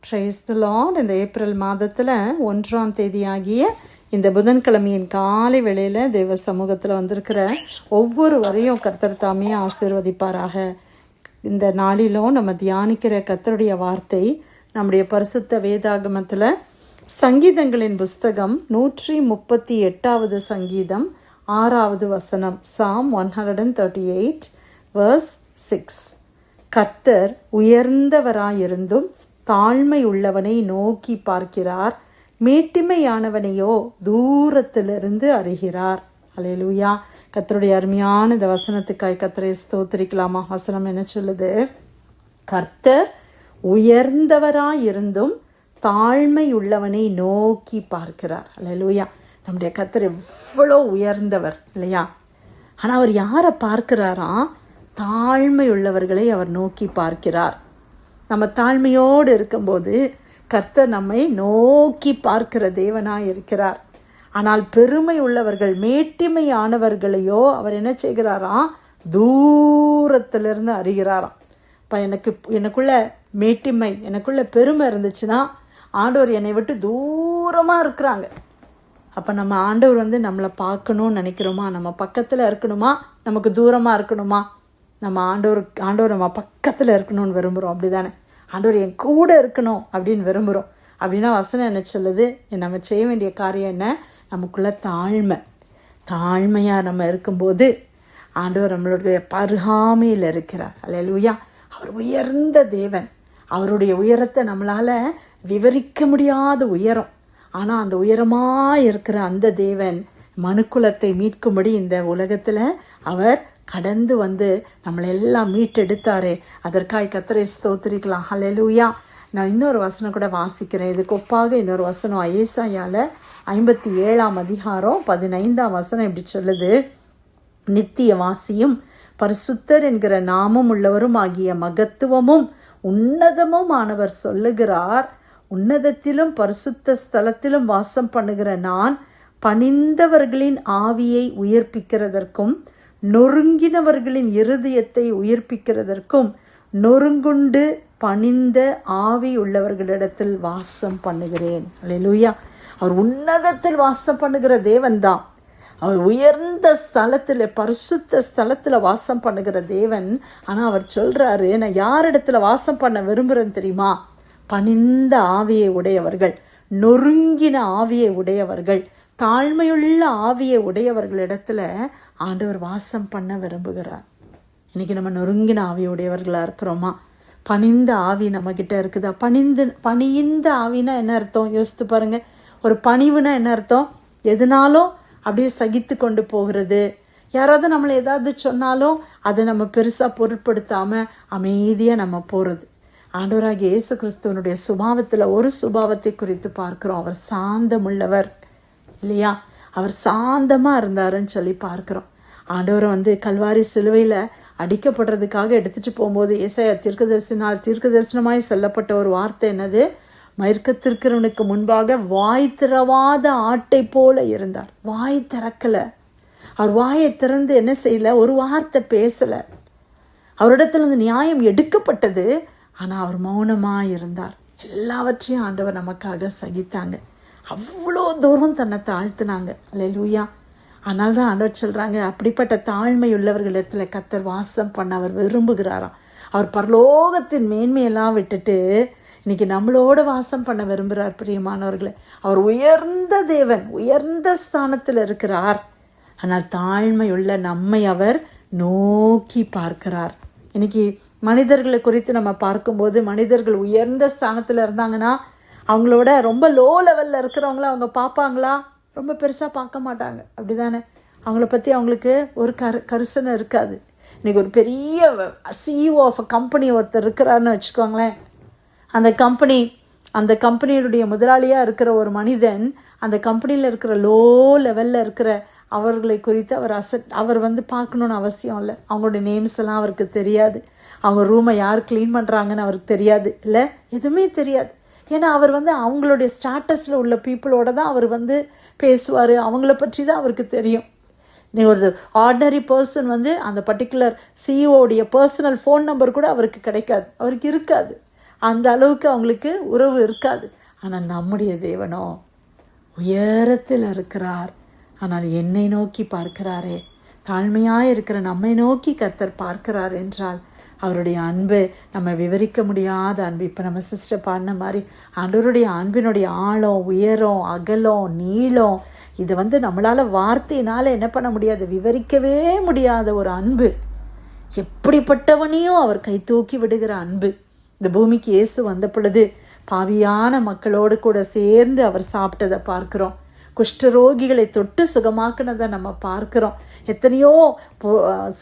Praise the Lord. இந்த April மாதத்தில் 1ஆம் தேதியாகிய இந்த புதன்கிழமையின் காலை வேளையில் தேவ சமூகத்தில் வந்திருக்கிற ஒவ்வொருவரையும் கர்த்தர் தாமே ஆசீர்வதிப்பாராக. இந்த நாளிலும் நம்ம தியானிக்கிற கர்த்தருடைய வார்த்தை நம்முடைய பரிசுத்த வேதாகமத்தில் சங்கீதங்களின் புஸ்தகம் 138வது சங்கீதம் 6வது வசனம், Psalm 138 verse 6. கர்த்தர் உயர்ந்தவராயிருந்தும் தாழ்மை உள்ளவனை நோக்கி பார்க்கிறார், மேட்டிமையானவனையோ தூரத்திலிருந்து அறிகிறார். அல்லேலூயா. கர்த்தருடைய அருமையான இந்த வசனத்துக்காய் கர்த்தரை ஸ்தோத்திரிக்கலாமா? வசனம் என்ன சொல்லுது? கர்த்தர் உயர்ந்தவராயிருந்தும் தாழ்மை உள்ளவனை நோக்கி பார்க்கிறார். அல்லேலூயா. நம்முடைய கர்த்தர் எவ்வளோ உயர்ந்தவர் இல்லையா? ஆனால் அவர் யாரை பார்க்கிறாரா? தாழ்மை உள்ளவர்களை அவர் நோக்கி பார்க்கிறார். நம்ம தாழ்மையோடு இருக்கும்போது கர்த்தர் நம்மை நோக்கி பார்க்கிற தேவனாய் இருக்கிறார். ஆனால் பெருமை உள்ளவர்கள், மேட்டிமையானவர்களையோ அவர் என்ன செய்கிறாராம்? தூரத்திலிருந்து அறிகிறாராம். இப்போ எனக்குள்ள மேட்டிமை, எனக்குள்ள பெருமை இருந்துச்சுன்னா ஆண்டவர் என்னை விட்டு தூரமாக இருக்கிறாங்க. அப்போ நம்ம ஆண்டவர் நம்மளை பார்க்கணும்னு நினைக்கிறோமா? நம்ம பக்கத்தில் இருக்கணுமா? நமக்கு தூரமாக இருக்கணுமா? நம்ம ஆண்டவர் நம்ம பக்கத்தில் இருக்கணும்னு விரும்புகிறோம், அப்படி தானே? ஆண்டவர் என் கூட இருக்கணும் அப்படின்னு விரும்புகிறோம். அப்படின்னா வசனம் என்ன சொல்லுது? நம்ம செய்ய வேண்டிய காரியம் என்ன? நமக்குள்ள தாழ்மையாக நம்ம இருக்கும்போது ஆண்டவர் நம்மளுடைய பருகாமையில் இருக்கிறார். அல்லேலூயா. அவர் உயர்ந்த தேவன். அவருடைய உயரத்தை நம்மளால் விவரிக்க முடியாத உயரம். ஆனால் அந்த உயரமாக இருக்கிற அந்த தேவன் மனுக்குலத்தை மீட்கும்படி இந்த உலகத்தில் அவர் கடந்து நம்மளை எல்லாம் மீட்டெடுத்தாரே, அதற்காக கர்த்தரை ஸ்தோத்திரிக்கலாம். ஹல்லேலூயா. நான் இன்னொரு வசனம் கூட வாசிக்கிறேன். இதுக்கு ஒப்பாக இன்னொரு வசனம் ஏசாயால 57ஆம் அதிகாரம் 15ஆம் வசனம் இப்படி சொல்லுது: நித்திய வாசியும் பரிசுத்தர் என்கிற நாமம் உள்ளவரும் ஆகிய மகத்துவமும் உன்னதமும் ஆனவர் சொல்லுகிறார், உன்னதத்திலும் பரிசுத்த ஸ்தலத்திலும் வாசம் பண்ணுகிற நான் பணிந்தவர்களின் ஆவியை உயிர்ப்பிக்கிறதற்கும் நொறுங்கினவர்களின் இருதயத்தை உயிர்ப்பிக்கிறதற்கும் நொறுங்குண்டு பணிந்த ஆவி உள்ளவர்களிடத்தில் வாசம் பண்ணுகிறேன். அல்லேலூயா. அவர் உன்னதத்தில் வாசம் பண்ணுகிற தேவன் தான். அவர் உயர்ந்த ஸ்தலத்தில், பரிசுத்த ஸ்தலத்தில் வாசம் பண்ணுகிற தேவன். ஆனால் அவர் சொல்றாரு, நான் யாரிடத்துல வாசம் பண்ண விரும்புகிறேன்னு தெரியுமா? பணிந்த ஆவியை உடையவர்கள், நொறுங்கின ஆவியை உடையவர்கள், தாழ்மையுள்ள ஆவியை உடையவர்களிடத்துல ஆண்டவர் வாசம் பண்ண விரும்புகிறார். இன்னைக்கு நம்ம நொறுங்கின ஆவியுடையவர்களாக இருக்கிறோமா? பணிந்த ஆவி நம்ம கிட்ட இருக்குதா? பணிந்த ஆவினா என்ன அர்த்தம்? யோசித்து பாருங்க. ஒரு பணிவுனா என்ன அர்த்தம்? எதுனாலும் அப்படியே சகித்து கொண்டு போகிறது. யாராவது நம்மளை ஏதாவது சொன்னாலும் அதை நம்ம பெருசாக பொருட்படுத்தாம அமைதியாக நம்ம போகிறது. ஆண்டவராகிய இயேசு கிறிஸ்துவனுடைய சுபாவத்தில் ஒரு சுபாவத்தை குறித்து பார்க்கிறோம். அவர் சாந்தமுள்ளவர் இல்லையா? அவர் சாந்தமாக இருந்தாருன்னு சொல்லி பார்க்குறோம். ஆண்டவரை கல்வாரி சிலுவையில் அடிக்கப்படுறதுக்காக எடுத்துகிட்டு போகும்போது ஏசாயா தீர்க்கதரிசனமாய் சொல்லப்பட்ட ஒரு வார்த்தை என்னது? மயக்கத்திற்கிறவனுக்கு முன்பாக வாய் திறவாத ஆட்டை போல இருந்தார். வாய் திறக்கலை. அவர் வாயை திறந்து என்ன செய்யலை? ஒரு வார்த்தை பேசலை. அவரிடத்துல இருந்து நியாயம் எடுக்கப்பட்டது, ஆனால் அவர் மௌனமாக இருந்தார். எல்லாவற்றையும் ஆண்டவர் நமக்காக சகித்தாங்க. அவ்வளோ தூரம் தன்னை தாழ்த்தினாங்க. அல்லேலூயா. ஆனால் தான் ஆண்டவர் சொல்கிறாங்க, அப்படிப்பட்ட தாழ்மை உள்ளவர்களிடத்துல கர்த்தர் வாசம் பண்ண அவர் விரும்புகிறாராம். அவர் பரலோகத்தின் மேன்மையெல்லாம் விட்டுட்டு இன்னைக்கு நம்மளோட வாசம் பண்ண விரும்புகிறார். பிரியமானவர்களே, அவர் உயர்ந்த தேவன், உயர்ந்த ஸ்தானத்தில் இருக்கிறார். ஆனால் தாழ்மை உள்ள நம்மை அவர் நோக்கி பார்க்கிறார். இன்னைக்கு மனிதர்களை குறித்து நம்ம பார்க்கும்போது, மனிதர்கள் உயர்ந்த ஸ்தானத்தில் இருந்தாங்கன்னா அவங்களோட ரொம்ப லோ லெவலில் இருக்கிறவங்கள அவங்க பார்ப்பாங்களா? ரொம்ப பெருசாக பார்க்க மாட்டாங்க, அப்படி தானே? அவங்கள பற்றி அவங்களுக்கு ஒரு கரிசனை இருக்காது. இன்றைக்கி ஒரு பெரிய சிஇஓ ஆஃப் அ கம்பெனி ஒருத்தர் இருக்கிறாருன்னு வச்சுக்கோங்களேன். அந்த கம்பெனியுடைய முதலாளியாக இருக்கிற ஒரு மனிதன் அந்த கம்பெனியில் இருக்கிற லோ லெவலில் இருக்கிற அவர்களை குறித்து அவர் பார்க்கணுன்னு அவசியம் இல்லை. அவங்களுடைய நேம்ஸ் எல்லாம் அவருக்கு தெரியாது. அவங்க ரூமை யார் க்ளீன் பண்ணுறாங்கன்னு அவருக்கு தெரியாது, இல்லை எதுவுமே தெரியாது. ஏன்னா அவர் அவங்களுடைய ஸ்டாட்டஸில் உள்ள பீப்புளோட தான் அவர் பேசுவார். அவங்கள பற்றி தான் அவருக்கு தெரியும். நீ ஒரு ஆர்டினரி பர்சன் அந்த பர்டிகுலர் சிஇஓடைய பர்சனல் ஃபோன் நம்பர் கூட அவருக்கு கிடைக்காது, அவருக்கு இருக்காது. அந்த அளவுக்கு அவங்களுக்கு உறவு இருக்காது. ஆனால் நம்முடைய தேவனோ உயரத்தில் இருக்கிறார். ஆனால் என்னை நோக்கி பார்க்கிறாரே, தாழ்மையாக இருக்கிற நம்மை நோக்கி கர்த்தர் பார்க்கிறார் என்றால் அவருடைய அன்பு நம்ம விவரிக்க முடியாத அன்பு. இப்போ நம்ம சிஸ்டர் பாடின மாதிரி ஆண்டவருடைய அன்பினுடைய ஆழம், உயரம், அகலம், நீளம், இது நம்மளால் வார்த்தையினால் என்ன பண்ண முடியாது, விவரிக்கவே முடியாத ஒரு அன்பு. எப்படிப்பட்டவனையும் அவர் கை தூக்கி விடுகிற அன்பு. இந்த பூமிக்கு இயேசு வந்த பொழுது பாவியான மக்களோடு கூட சேர்ந்து அவர் சாப்பிட்டதை பார்க்கிறோம். குஷ்டரோகிகளை தொட்டு சுகமாக்குனதை நம்ம பார்க்கிறோம். எத்தனையோ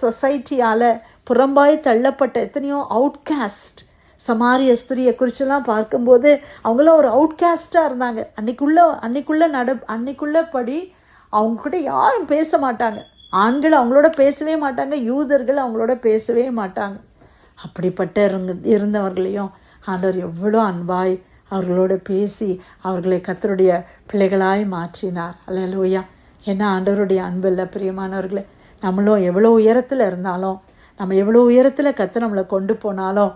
சொசைட்டியால் புறம்பாய் தள்ளப்பட்ட எத்தனையோ அவுட்காஸ்ட் சமாரிய ஸ்திரியை குறிச்செல்லாம் பார்க்கும்போது அவங்களாம் ஒரு அவுட்காஸ்டாக இருந்தாங்க. அன்னைக்குள்ள படி அவங்க கூட யாரும் பேச மாட்டாங்க. ஆண்கள் அவங்களோட பேசவே மாட்டாங்க, யூதர்கள் அவங்களோட பேசவே மாட்டாங்க. அப்படிப்பட்ட இருந்தவர்களையும் ஆண்டவர் எவ்வளோ அன்பாய் அவர்களோட பேசி அவர்களை கர்த்தருடைய பிள்ளைகளாய் மாற்றினார். அல்லேலூயா. ஏன்னா ஆண்டவருடைய அன்பு இல்லை பிரியமானவர்களே. நம்மளும் எவ்வளோ உயரத்தில் இருந்தாலும், நம்ம எவ்வளோ உயரத்தில் கர்த்தர் நம்மளை கொண்டு போனாலும்,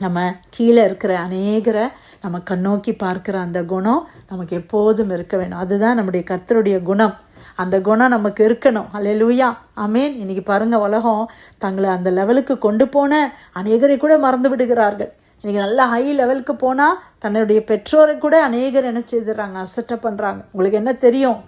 நம்ம கீழே இருக்கிற அநேகரை நம்ம கண்ணோக்கி பார்க்குற அந்த குணம் நமக்கு எப்போதும் இருக்க வேணும். அதுதான் நம்முடைய கர்த்தருடைய குணம். அந்த குணம் நமக்கு இருக்கணும். அல்லேலூயா, ஆமேன். இன்னைக்கு பாருங்க, உலகம் தங்களை அந்த லெவலுக்கு கொண்டு போன அநேகரை கூட மறந்து விடுகிறார்கள். இன்னைக்கு நல்ல ஹை லெவலுக்கு போனால் தன்னுடைய பெற்றோரை கூட அநேகர் என்ன செய்துடுறாங்க, அசட்டப் பண்ணுறாங்க. உங்களுக்கு என்ன தெரியும்,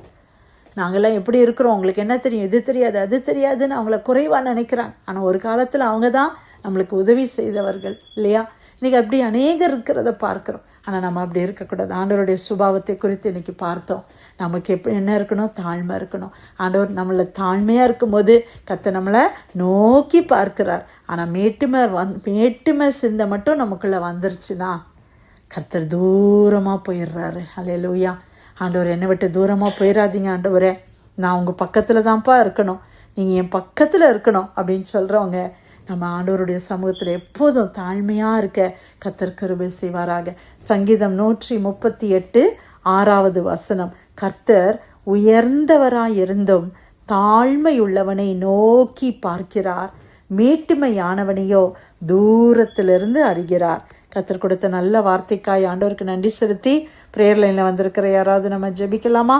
நாங்கள்லாம் எப்படி இருக்கிறோம், உங்களுக்கு என்ன தெரியும், இது தெரியாது அது தெரியாதுன்னு அவங்கள குறைவாக நினைக்கிறாங்க. ஆனால் ஒரு காலத்தில் அவங்க தான் நம்மளுக்கு உதவி செய்தவர்கள் இல்லையா? இன்றைக்கி அப்படி அநேகர் இருக்கிறத பார்க்குறோம். ஆனால் நம்ம அப்படி இருக்கக்கூடாது. ஆண்டவருடைய சுபாவத்தை குறித்து இன்றைக்கி பார்த்தோம். நமக்கு என்ன இருக்கணும், தாழ்மை இருக்கணும். ஆண்டவர் நம்மளை தாழ்மையாக இருக்கும்போது கர்த்தர் நம்மளை நோக்கி பார்க்கிறார். ஆனால் மேட்டுமை சிந்தை மட்டும் நமக்குள்ளே வந்துருச்சுன்னா கர்த்தர் தூரமாக போயிடுறாரு. அல்லேலூயா. ஆண்டவர் என்னை விட்டு தூரமாக போயிடாதீங்க ஆண்டவரே, நான் உங்கள் பக்கத்தில் தான்ப்பா இருக்கணும், நீங்கள் என் பக்கத்தில் இருக்கணும் அப்படின்னு சொல்கிறவங்க நம்ம ஆண்டவருடைய சமூகத்தில் எப்போதும் தாழ்மையாக இருக்க கர்த்தர் கிருபை செய்வாராக. சங்கீதம் 138:6 கர்த்தர் உயர்ந்தவராயிருந்தும் தாழ்மையுள்ளவனை நோக்கி பார்க்கிறார், மேட்டுமையானவனையோ தூரத்திலிருந்து அறிகிறார். கர்த்தர் கொடுத்த நல்ல வார்த்தைக்காய் ஆண்டவருக்கு நன்றி செலுத்தி பிரேயர் லைனில் வந்திருக்கிற யாராவது நம்ம ஜெபிக்கலாமா?